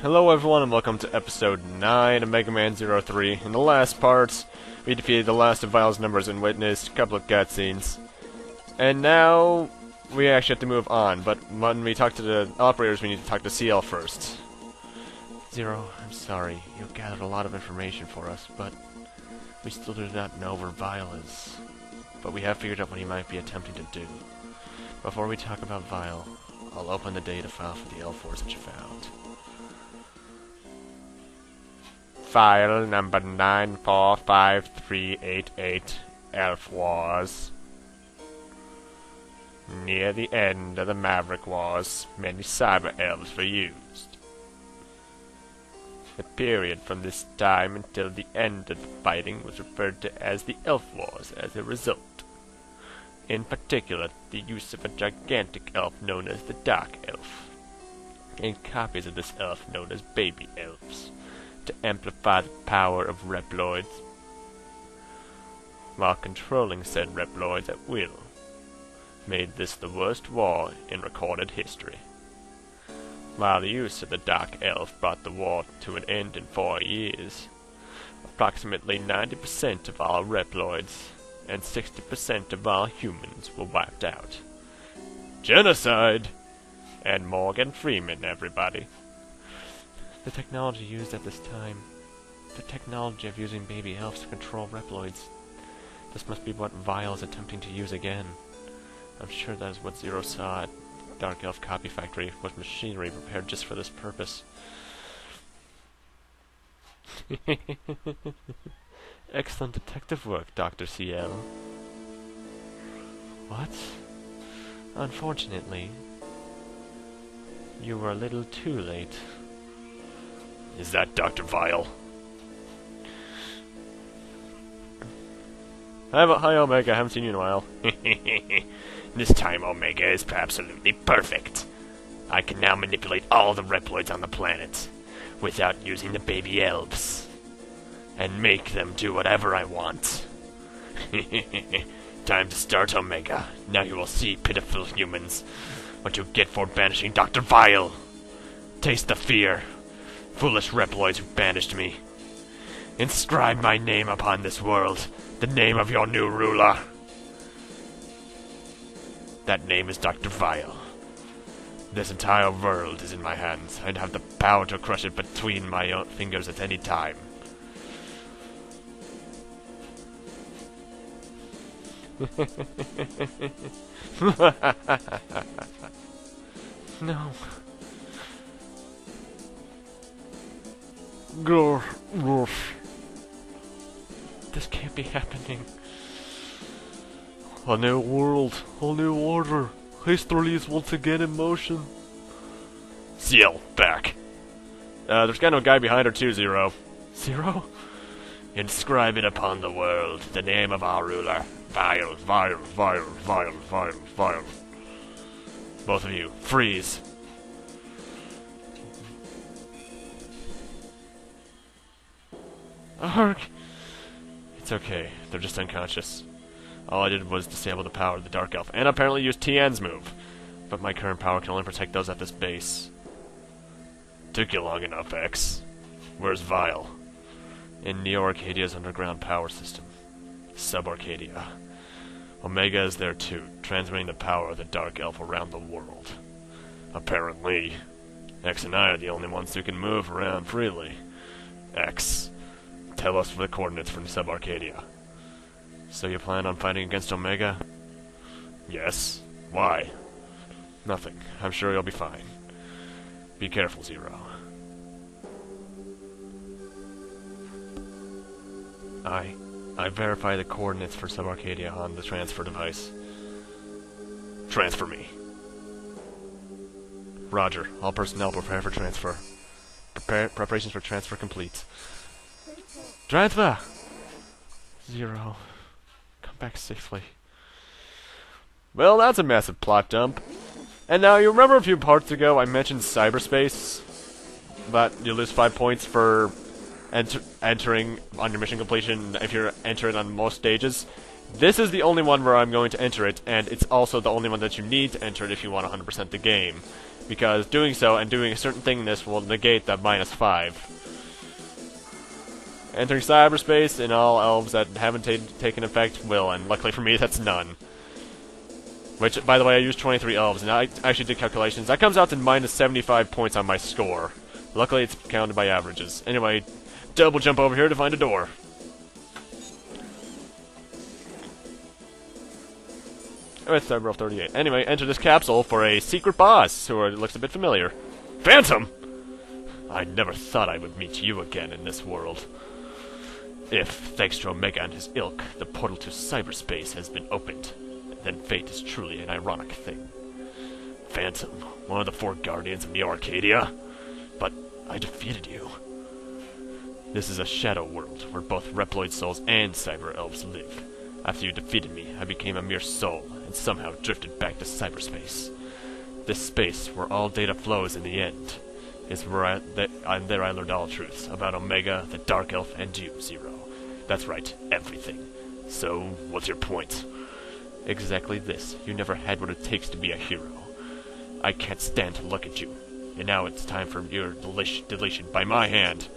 Hello everyone and welcome to episode 9 of Megaman 03. In the last part, we defeated the last of Vile's numbers and witnessed a couple of cutscenes. And now, we actually have to move on, but when we talk to the operators, we need to talk to CL first. Zero, I'm sorry. You gathered a lot of information for us, but we still do not know where Vile is. But we have figured out what he might be attempting to do. Before we talk about Vile, I'll open the data file for the L4s that you found. File number 945388, Elf Wars. Near the end of the Maverick Wars, many cyber elves were used. The period from this time until the end of the fighting was referred to as the Elf Wars as a result. In particular, the use of a gigantic elf known as the Dark Elf, and copies of this elf known as Baby Elves, to amplify the power of Reploids, while controlling said Reploids at will, made this the worst war in recorded history. While the use of the Dark Elf brought the war to an end in 4 years, approximately 90% of all Reploids and 60% of all humans were wiped out. Genocide! And Morgan Freeman, everybody. The technology used at this time, the technology of using baby elves to control Reploids, this must be what Vile is attempting to use again. I'm sure that is what Zero saw at Dark Elf Copy Factory, was machinery prepared just for this purpose. Excellent detective work, Dr. CL. What? Unfortunately, you were a little too late. Is that Dr. Vile? Hi, Omega. I haven't seen you in a while. This time, Omega is absolutely perfect. I can now manipulate all the Reploids on the planet without using the baby elves, and make them do whatever I want. Time to start, Omega. Now you will see, pitiful humans, what you get for banishing Dr. Vile. Taste the fear. Foolish Reploids who banished me. Inscribe my name upon this world, the name of your new ruler. That name is Dr. Vile. This entire world is in my hands. I'd have the power to crush it between my own fingers at any time. No. This can't be happening. A new world, a new order. History is once again in motion. Seal, back. There's kind of a guy behind her too, Zero. Zero? Inscribe it upon the world, the name of our ruler. Vile, Vile, Vile, Vile, Vile, Vile. Both of you, freeze. Arg! It's okay, they're just unconscious. All I did was disable the power of the Dark Elf, and apparently use Tien's move. But my current power can only protect those at this base. Took you long enough, X. Where's Vile? In Neo-Arcadia's underground power system. Sub-Arcadia. Omega is there too, transmitting the power of the Dark Elf around the world. Apparently, X and I are the only ones who can move around freely. X. Tell us the coordinates from Sub-Arcadia. So you plan on fighting against Omega? Yes. Why? Nothing. I'm sure you'll be fine. Be careful, Zero. I verify the coordinates for Sub-Arcadia on the transfer device. Transfer me. Roger. All personnel prepare for transfer. Preparations for transfer complete. Transfer! Zero. Come back safely. Well, that's a massive plot dump. And now, you remember a few parts ago I mentioned Cyberspace? But you lose 5 points for entering on your mission completion if you're entering on most stages. This is the only one where I'm going to enter it, and it's also the only one that you need to enter it if you want 100% the game. because doing so and doing a certain thing in this will negate that -5. Entering cyberspace, and all elves that haven't taken effect will, and luckily for me, that's none. Which, by the way, I used 23 elves, and I actually did calculations. That comes out to -75 points on my score. Luckily, it's counted by averages. Anyway, double jump over here to find a door. Oh, it's Cyber 38. Anyway, enter this capsule for a secret boss, who looks a bit familiar. Phantom! I never thought I would meet you again in this world. If, thanks to Omega and his ilk, the portal to cyberspace has been opened, then fate is truly an ironic thing. Phantom, one of the 4 guardians of Neo Arcadia? But I defeated you. This is a shadow world, where both Reploid souls and cyber elves live. After you defeated me, I became a mere soul, and somehow drifted back to cyberspace. This space, where all data flows in the end, is where there I learned all truths about Omega, the Dark Elf, and you, Zero. That's right, everything. So, what's your point? Exactly this. You never had what it takes to be a hero. I can't stand to look at you. And now it's time for your deletion by my hand.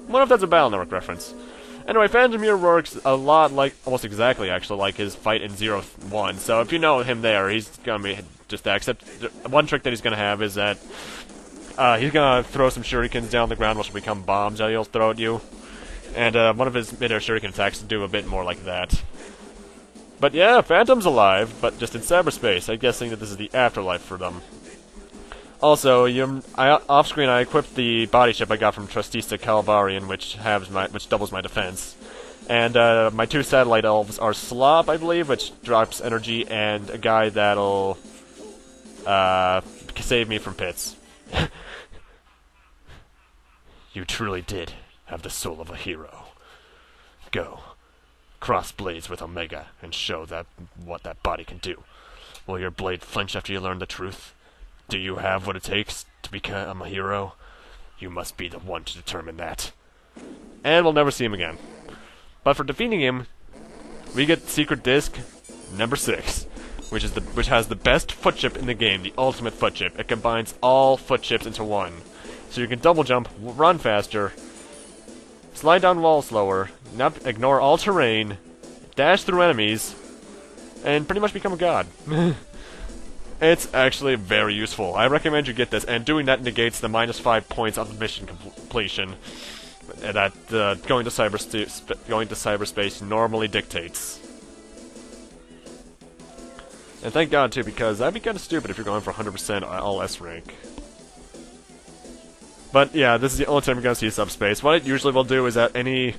I wonder if that's a Battle Network reference. Anyway, Phantom here works a lot like, almost exactly actually, like his fight in 0-1. So if you know him there, he's gonna be just that. Except one trick that he's gonna have is that he's gonna throw some shurikens down the ground, which will become bombs that he'll throw at you. And one of his mid-air shuriken attacks do a bit more like that. But yeah, Phantom's alive, but just in cyberspace. I'm guessing that this is the afterlife for them. Also, off-screen I equipped the body chip I got from Trustista Calvarian, which doubles my defense. And my 2 satellite elves are Slop, I believe, which drops energy, and a guy that'll save me from pits. You truly did have the soul of a hero. Go. Cross blades with Omega and show what that body can do. Will your blade flinch after you learn the truth? Do you have what it takes to become a hero? You must be the one to determine that. And we'll never see him again. But for defeating him, we get Secret Disc number 6, which has the best foot chip in the game, the ultimate foot chip. It combines all foot chips into one. So you can double jump, run faster, slide down walls slower, ignore all terrain, dash through enemies, and pretty much become a god. It's actually very useful. I recommend you get this, and doing that negates the -5 points on the mission completion that going to cyberspace normally dictates. And thank God too, because that'd be kind of stupid if you're going for 100% all S rank. But yeah, this is the only time you're going to see subspace. What it usually will do is that any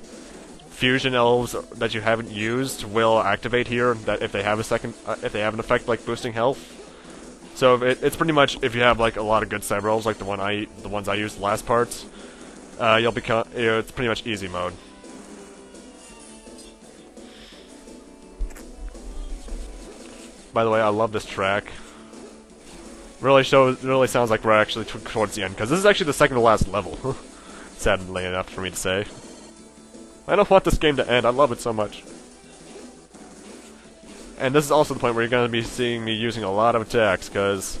fusion elves that you haven't used will activate here. That if they have an effect like boosting health. So it's pretty much if you have like a lot of good cyber elves, like the ones I used the last parts, you'll become. It's pretty much easy mode. By the way, I love this track. Really sounds like we're actually towards the end, because this is actually the second to last level. Sadly enough for me to say. I don't want this game to end, I love it so much. And this is also the point where you're going to be seeing me using a lot of attacks, because,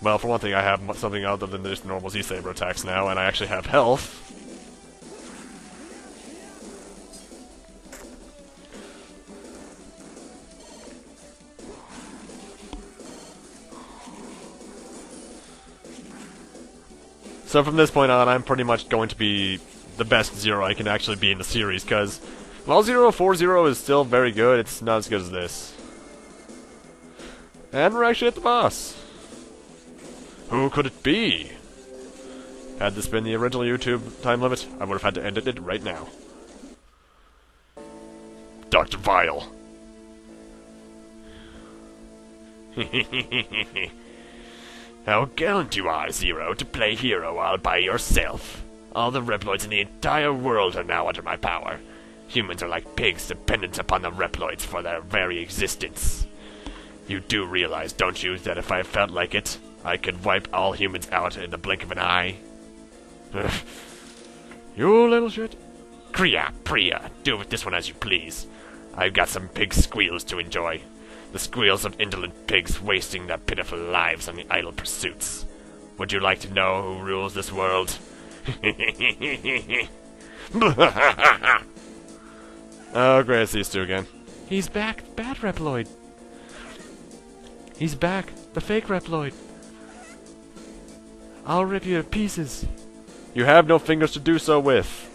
well, for one thing, I have something other than just normal Z-Saber attacks now, and I actually have health. So from this point on, I'm pretty much going to be the best Zero I can actually be in the series, because while 040 is still very good, it's not as good as this. And we're actually at the boss. Who could it be? Had this been the original YouTube time limit, I would have had to end it right now. Dr. Vile. How gallant you are, Zero, to play hero all by yourself. All the Reploids in the entire world are now under my power. Humans are like pigs dependent upon the Reploids for their very existence. You do realize, don't you, that if I felt like it, I could wipe all humans out in the blink of an eye? You little shit. Kriya, Priya, do with this one as you please. I've got some pig squeals to enjoy. The squeals of indolent pigs wasting their pitiful lives on the idle pursuits. Would you like to know who rules this world? Oh, great, it's these two again. He's back, bad Reploid. He's back, the fake Reploid. I'll rip you to pieces. You have no fingers to do so with.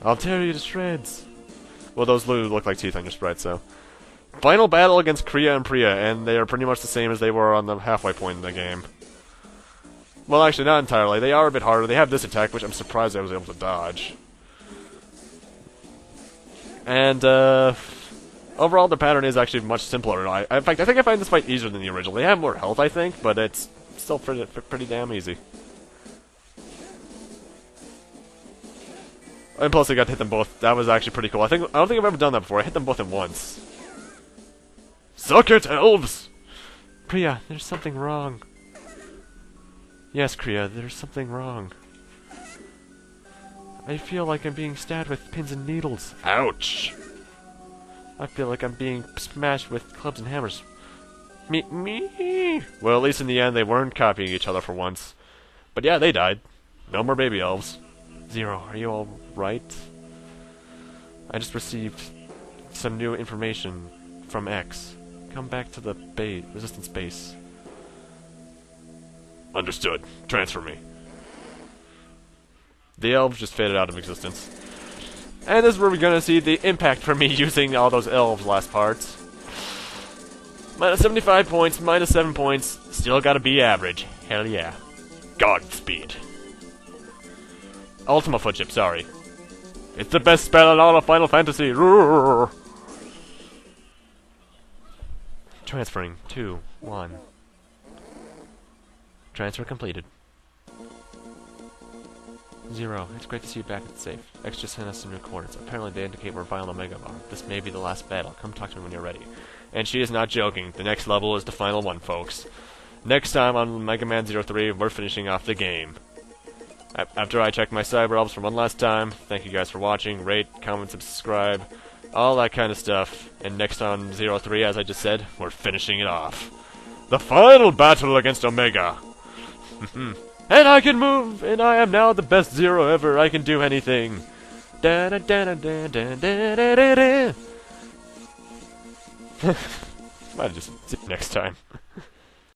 I'll tear you to shreds. Well, those look like teeth on your sprite, so. Final battle against Kriya and Priya, and they are pretty much the same as they were on the halfway point in the game. Well, actually, not entirely. They are a bit harder. They have this attack, which I'm surprised I was able to dodge. And, overall, the pattern is actually much simpler. In fact, I think I find this fight easier than the original. They have more health, I think, but it's still pretty damn easy. And plus, I got to hit them both. That was actually pretty cool. I don't think I've ever done that before. I hit them both at once. Suck it, elves! Priya, there's something wrong. Yes, Kriya, there's something wrong. I feel like I'm being stabbed with pins and needles. Ouch! I feel like I'm being smashed with clubs and hammers. Me? Well, at least in the end, they weren't copying each other for once. But yeah, they died. No more baby elves. Zero, are you alright? I just received some new information from X. Come back to the resistance base. Understood. Transfer me. The elves just faded out of existence. And this is where we're gonna see the impact for me using all those elves last parts. Minus 75 points, minus 7 points. Still gotta be average. Hell yeah. Godspeed. Ultima Foot Chip, sorry. It's the best spell in all of Final Fantasy. Roar. Transferring. 2, 1. Transfer completed. 0. It's great to see you back at the safe. X just sent us some new coordinates. Apparently they indicate where Vile and Omega are. This may be the last battle. Come talk to me when you're ready. And she is not joking. The next level is the final one, folks. Next time on Megaman 03, we're finishing off the game. After I check my cyber elves for one last time, thank you guys for watching. Rate, comment, subscribe, all that kind of stuff. And next on 03, as I just said, we're finishing it off. The final battle against Omega. And I can move, and I am now the best Zero ever. I can do anything. Da da da da da da da da da. Might just see you next time.